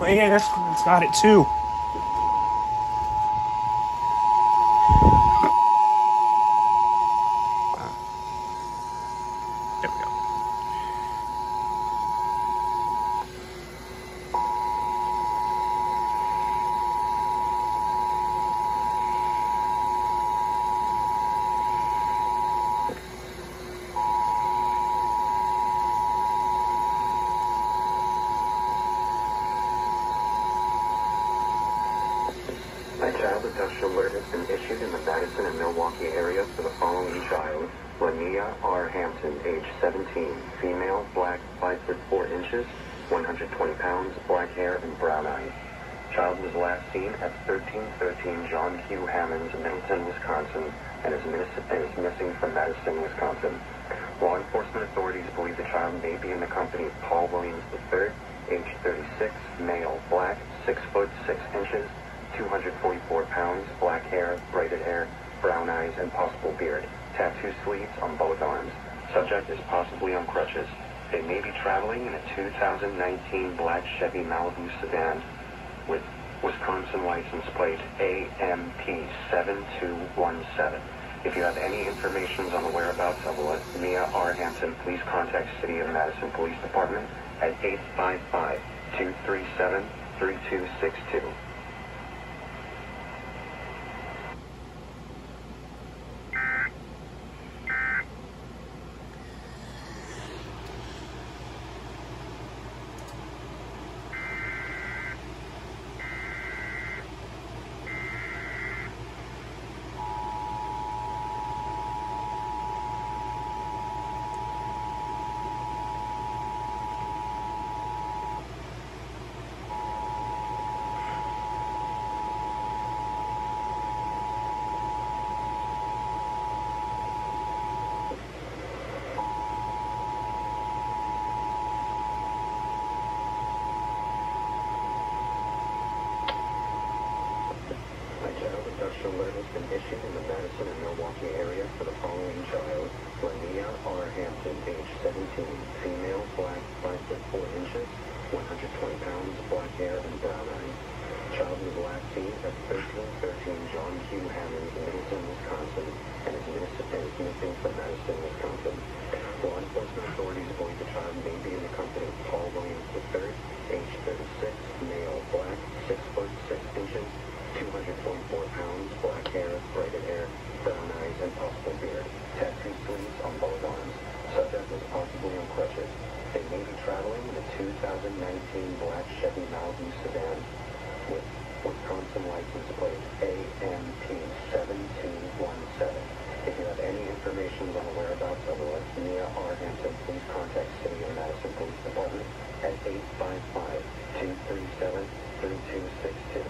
Yeah, that's got it too. There we go. A child abduction alert has been issued in the Madison and Milwaukee area for the following child: Lania R. Hampton, age 17, female, black, 5 foot 4 inches, 120 pounds, black hair, and brown eyes. Child was last seen at 1313 John Q. Hammonds, Middleton, Wisconsin, and is missing from Madison, Wisconsin. Law enforcement authorities believe the child may be in the company of Paul Williams III, age 36, male, black, 6 foot 6 inches, 244 pounds, black hair, braided hair, brown eyes, and possible beard. Tattoo sleeves on both arms. Subject is possibly on crutches. They may be traveling in a 2019 black Chevy Malibu sedan with Wisconsin license plate AMP7217. If you have any information on the whereabouts of Mia R. Hampton, please contact City of Madison Police Department at 855-237-3262. Alert has been issued in the Madison and Milwaukee area for the following child: Lania R. Hampton, age 17, female, black, 5 foot 4 inches, 120 pounds, black hair, and brown eyes. Child was last seen at 1313 John Q. Hammonds, Middleton, Wisconsin, and is missing from Madison, Wisconsin. Law enforcement authorities believe the child may be in the company of Paul Williams III, age 36, male, black, 6 foot 6 inches, 244 pounds, black hair, braided hair, brown eyes, and possible beard. Tattoo sleeves on both arms. Subject is possibly on crutches. They may be traveling in a 2019 black Chevy Malibu sedan with Wisconsin license plate AMP7217. If you have any information on the whereabouts of Mia R. Hampton, please contact City of Madison Police Department at 855-237-3262.